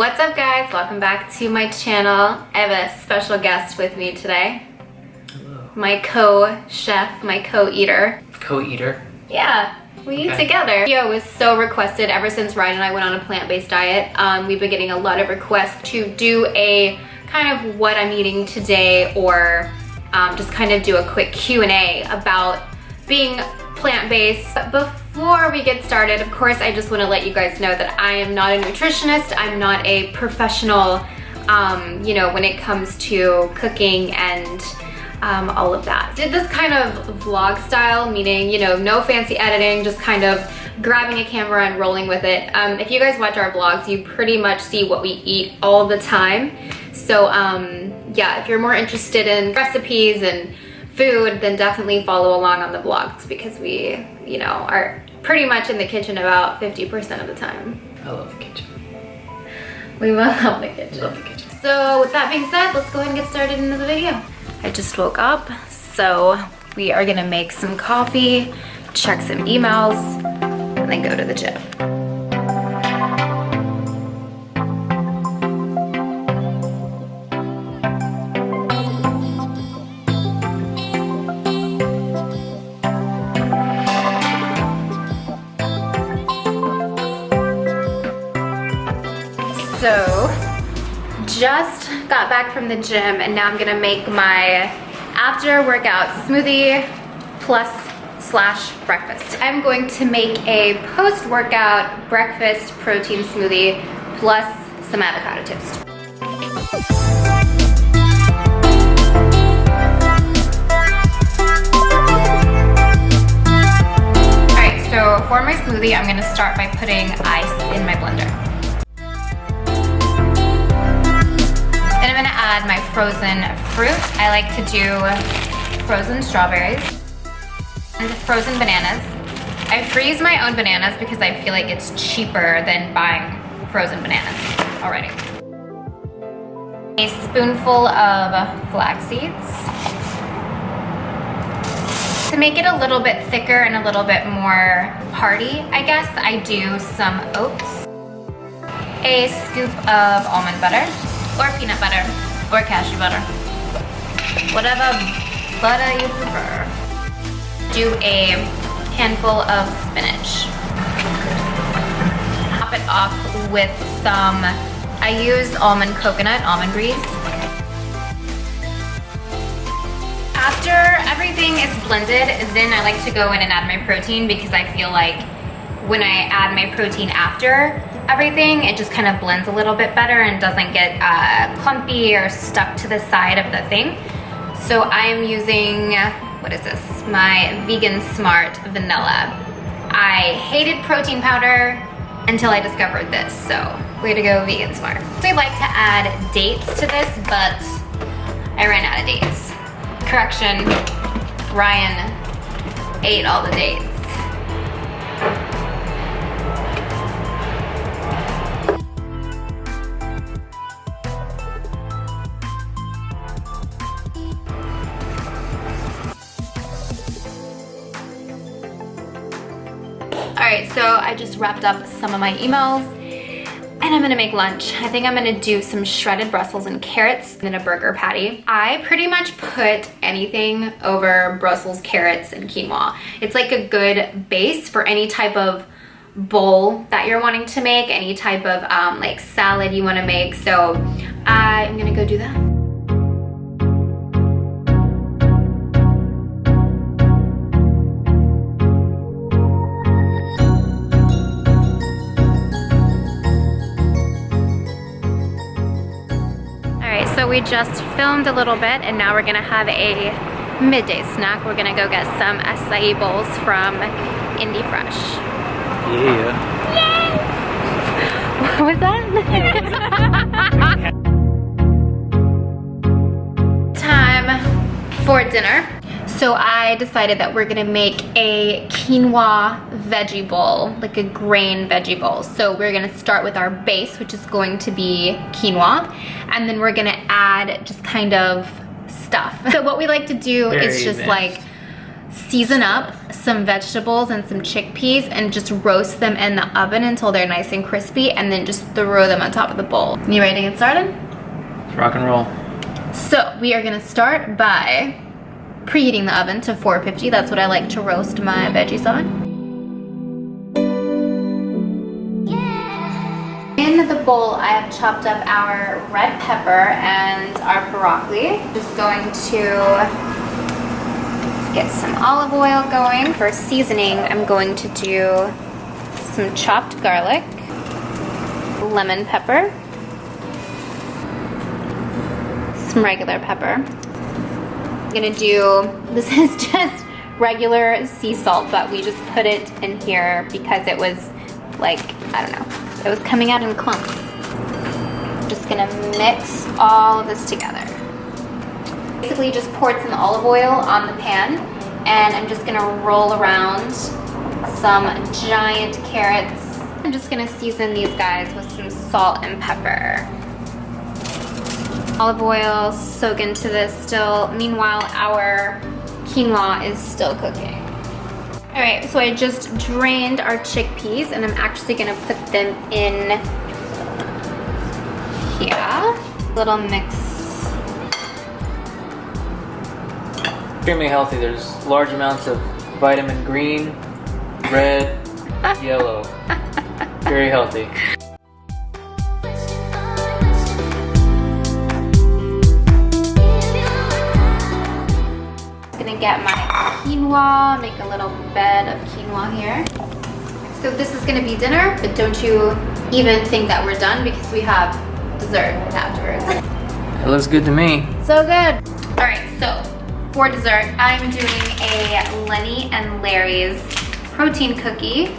What's up guys? Welcome back to my channel. I have a special guest with me today. Hello. My co-chef, my co-eater. Co-eater? Yeah, we eat together. The video was so requested ever since Ryan and I went on a plant-based diet. We've been getting a lot of requests to do a kind of what I'm eating today, or just kind of do a quick Q&A about being plant-based. But before we get started, of course, I just want to let you guys know that I am not a nutritionist. I'm not a professional, you know, when it comes to cooking and all of that. Did this kind of vlog style, meaning, you know, no fancy editing, just kind of grabbing a camera and rolling with it. If you guys watch our vlogs, you pretty much see what we eat all the time. So yeah, if you're more interested in recipes and food, then definitely follow along on the vlogs, because we, you know, are pretty much in the kitchen about 50% of the time. I love the kitchen. We both love the kitchen. Love the kitchen. So with that being said, let's go ahead and get started into the video. I just woke up, so we are gonna make some coffee, check some emails, and then go to the gym. So, just got back from the gym and now I'm gonna make my after workout smoothie / breakfast. I'm going to make a post-workout breakfast protein smoothie plus some avocado toast. Alright, so for my smoothie, I'm gonna start by putting ice in my blender. Then I'm gonna add my frozen fruit. I like to do frozen strawberries and frozen bananas. I freeze my own bananas because I feel like it's cheaper than buying frozen bananas already. A spoonful of flax seeds. To make it a little bit thicker and a little bit more hearty, I guess, I do some oats. A scoop of almond butter, or peanut butter, or cashew butter. Whatever butter you prefer. Do a handful of spinach. Top it off with some, I use almond grease. After everything is blended, then I like to go in and add my protein, because I feel like when I add my protein after everything, it just kind of blends a little bit better and doesn't get clumpy or stuck to the side of the thing. So I am using, what is this? My Vegan Smart Vanilla. I hated protein powder until I discovered this, so way to go Vegan Smart. So I'd like to add dates to this, but I ran out of dates. Correction, Ryan ate all the dates. Alright, so I just wrapped up some of my emails and I'm gonna make lunch. I think I'm gonna do some shredded Brussels and carrots and a burger patty. I pretty much put anything over Brussels, carrots, and quinoa. It's like a good base for any type of bowl that you're wanting to make, any type of like salad you wanna make. So I'm gonna go do that. So we just filmed a little bit and now we're gonna have a midday snack. We're gonna go get some acai bowls from Indie Fresh. Yeah. Yay! What was that? Time for dinner. So I decided that we're gonna make a quinoa veggie bowl, like a grain veggie bowl. So we're gonna start with our base, which is going to be quinoa, and then we're gonna add just kind of stuff. So what we like to do is just like season up some vegetables and some chickpeas and just roast them in the oven until they're nice and crispy, and then just throw them on top of the bowl. You ready to get started? Let's rock and roll. So we are gonna start by preheating the oven to 450. That's what I like to roast my veggies on. In the bowl, I have chopped up our red pepper and our broccoli. Just going to get some olive oil going. For seasoning, I'm going to do some chopped garlic, lemon pepper, some regular pepper. I'm gonna do, this is just regular sea salt, but we just put it in here because it was like, I don't know, it was coming out in clumps. Just gonna mix all of this together. Basically just poured some olive oil on the pan, and I'm just gonna roll around some giant carrots. I'm just gonna season these guys with some salt and pepper. Olive oil, soak into this still. Meanwhile, our quinoa is still cooking. All right, so I just drained our chickpeas, and I'm actually gonna put them in here. Little mix. Extremely healthy. There's large amounts of vitamin green, red, yellow. Very healthy. Gonna get my quinoa, make a little bed of quinoa here. So this is gonna be dinner, but don't you even think that we're done, because we have dessert afterwards. It looks good to me. So good. All right, so for dessert, I'm doing a Lenny and Larry's protein cookie.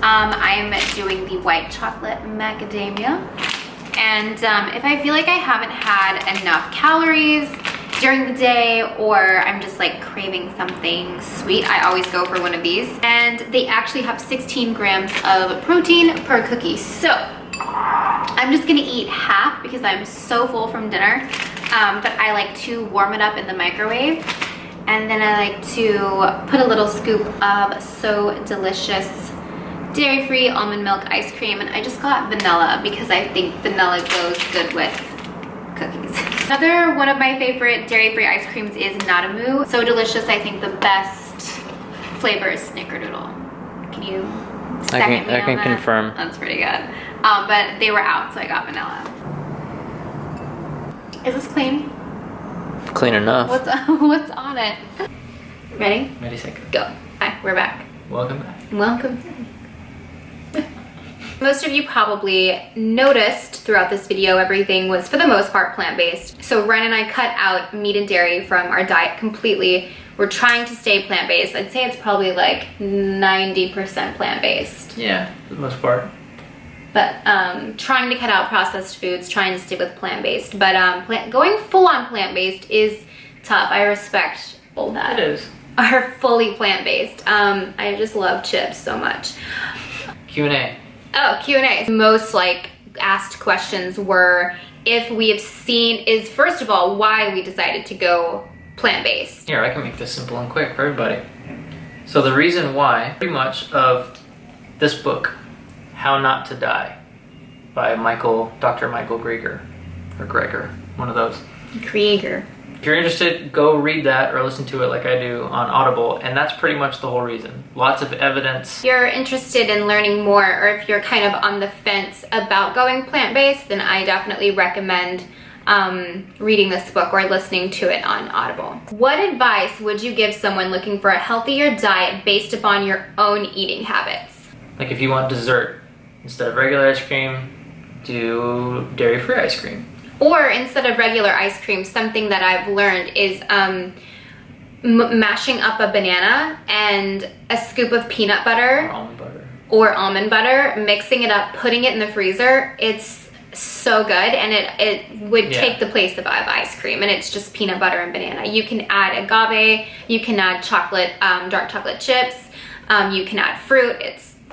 I'm doing the white chocolate macadamia. And if I feel like I haven't had enough calories during the day, or I'm just like craving something sweet, I always go for one of these. And they actually have 16 grams of protein per cookie. So I'm just gonna eat half because I'm so full from dinner. But I like to warm it up in the microwave. And then I like to put a little scoop of So Delicious dairy-free almond milk ice cream. And I just got vanilla because I think vanilla goes good with cookies. Another one of my favorite dairy-free ice creams is Nadamu. So Delicious, I think the best flavor is Snickerdoodle. Can you second me on that? I can confirm. That's pretty good. But they were out, so I got vanilla. Is this clean? Clean enough. What's on it? Ready? Ready, set, Go. Hi, we're back. Welcome back. Welcome. Most of you probably noticed throughout this video, everything was for the most part plant-based. So Ren and I cut out meat and dairy from our diet completely. We're trying to stay plant-based. I'd say it's probably like 90% plant-based. Yeah, for the most part. But trying to cut out processed foods, trying to stick with plant-based. But going full-on plant-based is tough. I respect all that. It is. Are fully plant-based. I just love chips so much. Q&A. Oh, Q&A. Most like asked questions were if we have seen, is first of all, why we decided to go plant-based. Here, I can make this simple and quick for everybody. So the reason why, pretty much of this book, How Not to Die, by Dr. Michael Greger, or Greger, one of those. Krieger. If you're interested, go read that or listen to it like I do on Audible, and that's pretty much the whole reason. Lots of evidence. If you're interested in learning more, or if you're kind of on the fence about going plant-based, then I definitely recommend reading this book or listening to it on Audible. What advice would you give someone looking for a healthier diet based upon your own eating habits? Like if you want dessert, instead of regular ice cream, do dairy-free ice cream. Or instead of regular ice cream, something that I've learned is mashing up a banana and a scoop of peanut butter or almond butter, mixing it up, putting it in the freezer. It's so good, and it would take the place of ice cream, and it's just peanut butter and banana. You can add agave, you can add chocolate, dark chocolate chips, you can add fruit.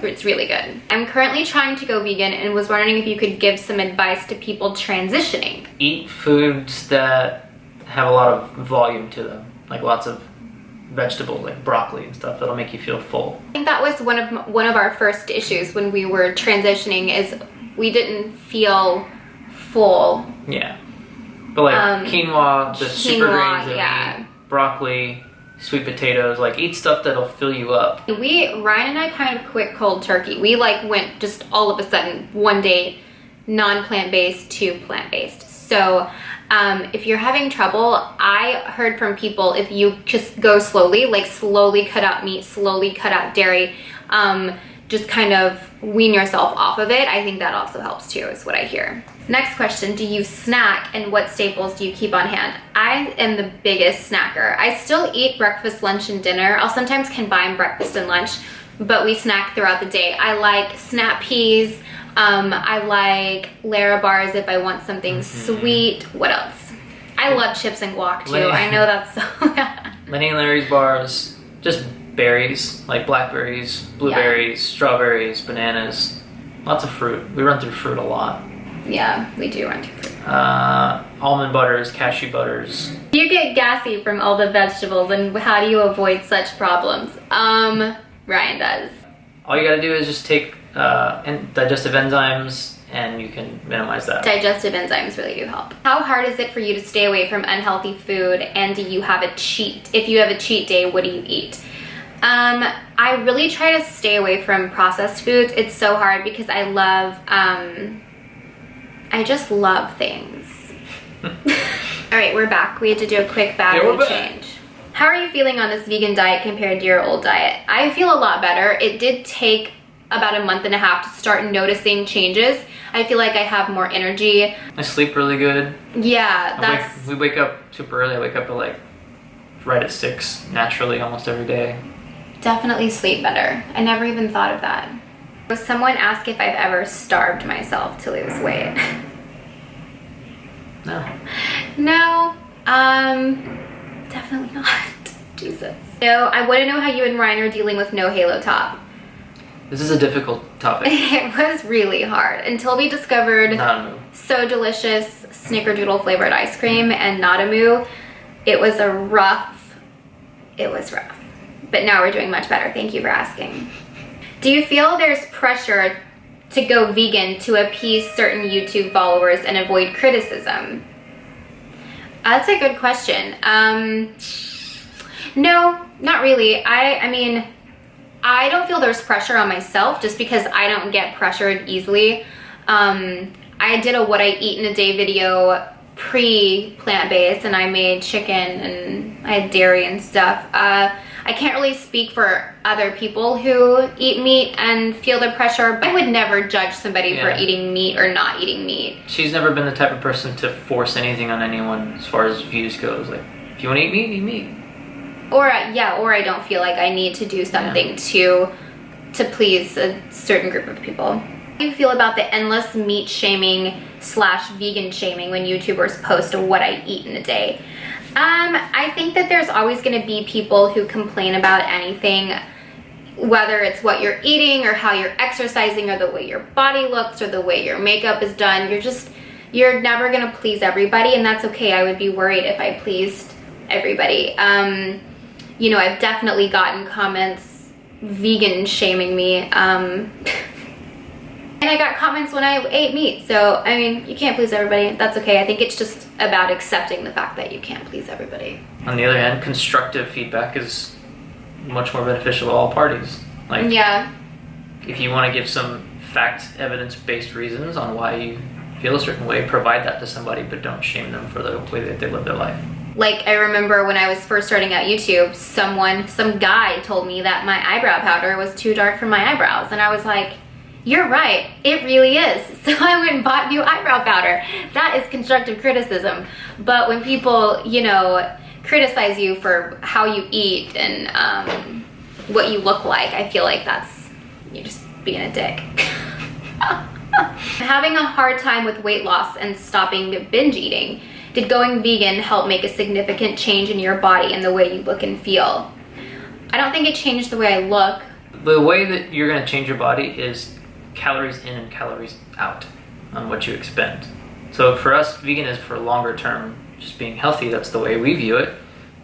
It's really good. I'm currently trying to go vegan and was wondering if you could give some advice to people transitioning. Eat foods that have a lot of volume to them, like lots of vegetables like broccoli and stuff that'll make you feel full. I think that was one of our first issues when we were transitioning, is we didn't feel full. Yeah. But like quinoa, the super grains that we eat, broccoli, sweet potatoes, like eat stuff that'll fill you up. Ryan and I kind of quit cold turkey. We like went just all of a sudden one day non-plant-based to plant-based. So if you're having trouble, I heard from people, if you just go slowly, like slowly cut out meat, slowly cut out dairy, just kind of wean yourself off of it. I think that also helps too, is what I hear. Next question, do you snack, and what staples do you keep on hand? I am the biggest snacker. I still eat breakfast, lunch, and dinner. I'll sometimes combine breakfast and lunch, but we snack throughout the day. I like snap peas. I like Lara bars if I want something sweet. What else? I love chips and guac too. I know that's so Lenny and Larry's bars, just berries, like blackberries, blueberries, strawberries, bananas, lots of fruit. We run through fruit a lot. Yeah, we do run through fruit. Almond butters, cashew butters. You get gassy from all the vegetables, and how do you avoid such problems? Ryan does. All you gotta do is just take digestive enzymes, and you can minimize that. Digestive enzymes really do help. How hard is it for you to stay away from unhealthy food, and do you have a cheat? If you have a cheat day, what do you eat? I really try to stay away from processed foods. It's so hard because I love, I just love things. All right, we're back. We had to do a quick battery change. How are you feeling on this vegan diet compared to your old diet? I feel a lot better. It did take about a month and a half to start noticing changes. I feel like I have more energy. I sleep really good. Yeah, we wake up super early. I wake up at like right at 6 naturally almost every day. Definitely sleep better. I never even thought of that. Someone asked if I've ever starved myself to lose weight. No. No, definitely not. Jesus. So I want to know how you and Ryan are dealing with no halo top. This is a difficult topic. It was really hard until we discovered Nadamu. So Delicious Snickerdoodle flavored ice cream and Nadamu. It was rough. But now we're doing much better. Thank you for asking. Do you feel there's pressure to go vegan to appease certain YouTube followers and avoid criticism? That's a good question. No, not really. I mean, I don't feel there's pressure on myself just because I don't get pressured easily. I did a what I eat in a day video pre-plant-based, and I made chicken and I had dairy and stuff. I can't really speak for other people who eat meat and feel the pressure, but I would never judge somebody for eating meat or not eating meat. She's never been the type of person to force anything on anyone as far as views goes. Like, if you want to eat meat, eat meat. Or I don't feel like I need to do something to please a certain group of people. How do you feel about the endless meat shaming / vegan shaming when YouTubers post what I eat in a day? I think that there's always going to be people who complain about anything, whether it's what you're eating or how you're exercising or the way your body looks or the way your makeup is done. You're never going to please everybody, and that's okay. I would be worried if I pleased everybody. You know, I've definitely gotten comments vegan shaming me. And I got comments when I ate meat. So, I mean, you can't please everybody. That's okay. I think it's just about accepting the fact that you can't please everybody. On the other hand, constructive feedback is much more beneficial to all parties. Like, if you want to give some fact, evidence-based reasons on why you feel a certain way, provide that to somebody, but don't shame them for the way that they live their life. Like, I remember when I was first starting out YouTube, some guy told me that my eyebrow powder was too dark for my eyebrows. And I was like, you're right, it really is. So I went and bought new eyebrow powder. That is constructive criticism. But when people, you know, criticize you for how you eat and what you look like, I feel like you're just being a dick. Having a hard time with weight loss and stopping binge eating. Did going vegan help make a significant change in your body and the way you look and feel? I don't think it changed the way I look. The way that you're going to change your body is calories in and calories out on what you expend. So for us, vegan is for longer term, just being healthy. That's the way we view it.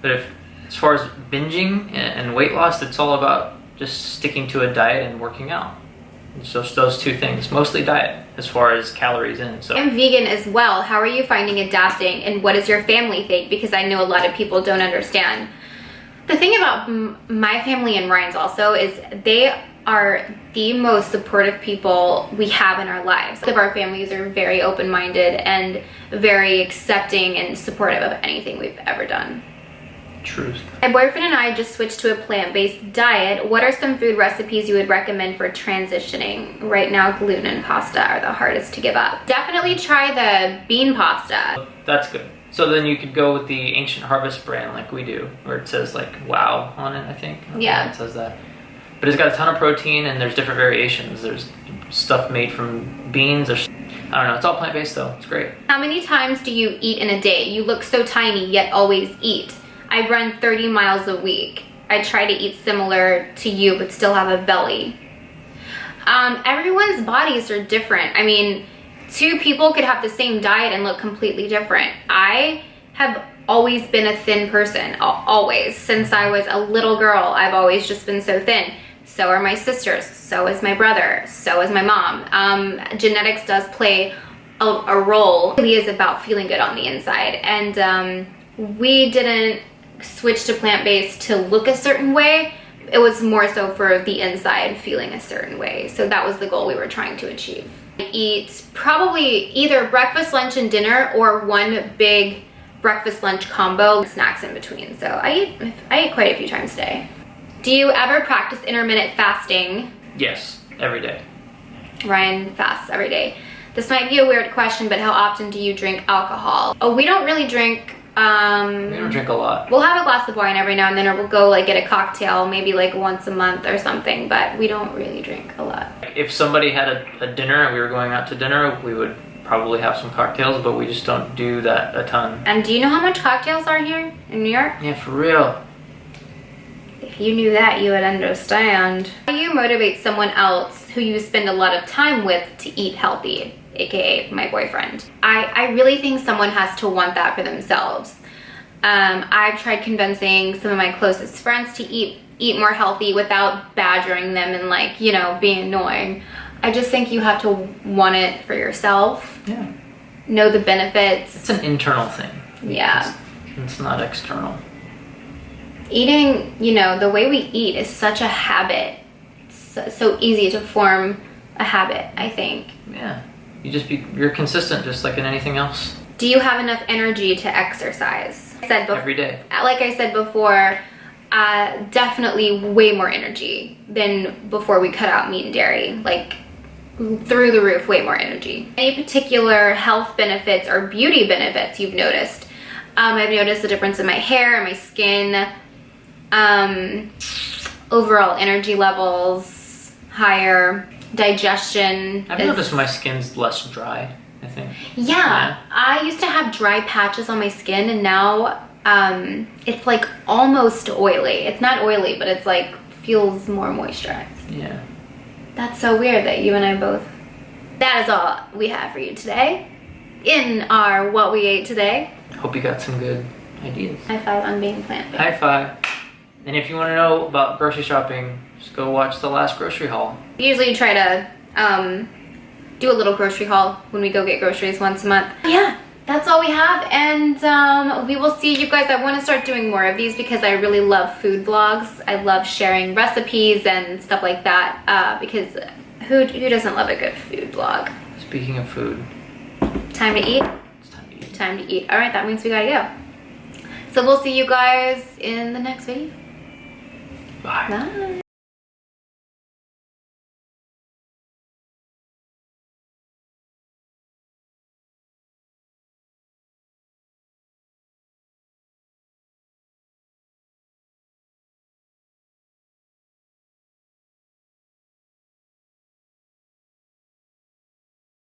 But if as far as binging and weight loss, it's all about just sticking to a diet and working out. It's just those two things, mostly diet as far as calories in. So I'm vegan as well. How are you finding adapting, and what does your family think? Because I know a lot of people don't understand. The thing about my family and Ryan's also is they are the most supportive people we have in our lives. Both of our families are very open-minded and very accepting and supportive of anything we've ever done. Truth. My boyfriend and I just switched to a plant-based diet. What are some food recipes you would recommend for transitioning? Right now, gluten and pasta are the hardest to give up. Definitely try the bean pasta. That's good. So then you could go with the Ancient Harvest brand like we do, where it says like wow on it, I think. Yeah. It says that. But it's got a ton of protein and there's different variations. There's stuff made from beans. I don't know. It's all plant-based though. It's great. How many times do you eat in a day? You look so tiny yet always eat. I run 30 miles a week. I try to eat similar to you but still have a belly. Everyone's bodies are different. I mean, two people could have the same diet and look completely different. I have always been a thin person, always. Since I was a little girl, I've always just been so thin. So are my sisters, so is my brother, so is my mom. Genetics does play a role. It really is about feeling good on the inside. And we didn't switch to plant-based to look a certain way. It was more so for the inside feeling a certain way. So that was the goal we were trying to achieve. I eat probably either breakfast, lunch, and dinner, or one big breakfast lunch combo, snacks in between. So I eat quite a few times a day. Do you ever practice intermittent fasting? Yes, every day. Ryan fasts every day. This might be a weird question, but how often do you drink alcohol? Oh, we don't really drink. We don't drink a lot. We'll have a glass of wine every now and then, or we'll go like get a cocktail maybe like once a month or something, but we don't really drink a lot. If somebody had a dinner and we were going out to dinner, we would probably have some cocktails, but we just don't do that a ton. And do you know how much cocktails are here in New York? Yeah, for real. If you knew that, you would understand. How do you motivate someone else who you spend a lot of time with to eat healthy, aka my boyfriend? I really think someone has to want that for themselves. I've tried convincing some of my closest friends to eat more healthy without badgering them and like, you know, being annoying. I just think you have to want it for yourself. Yeah. Know the benefits. It's an internal thing. Yeah. It's not external. Eating, you know, the way we eat is such a habit. It's so easy to form a habit, I think. Yeah. You're consistent just like in anything else. Do you have enough energy to exercise? Every day. Like I said before, definitely way more energy than before we cut out meat and dairy. Like through the roof, way more energy. Any particular health benefits or beauty benefits you've noticed? I've noticed a difference in my hair and my skin. Overall energy levels higher, digestion. I've noticed my skin's less dry, I think. Yeah, I used to have dry patches on my skin, and now it's like almost oily. It's not oily, but it's like feels more moisturized. Yeah. That's so weird that you and I both. That is all we have for you today in our What We Ate Today. Hope you got some good ideas. High five on being plant-based. High five. And if you want to know about grocery shopping, just go watch the last grocery haul. We usually try to do a little grocery haul when we go get groceries once a month. Yeah, that's all we have, and we will see you guys. I want to start doing more of these because I really love food vlogs. I love sharing recipes and stuff like that because who doesn't love a good food vlog? Speaking of food. Time to eat? It's time to eat. Time to eat. All right, that means we gotta go. So we'll see you guys in the next video. Bye. Bye.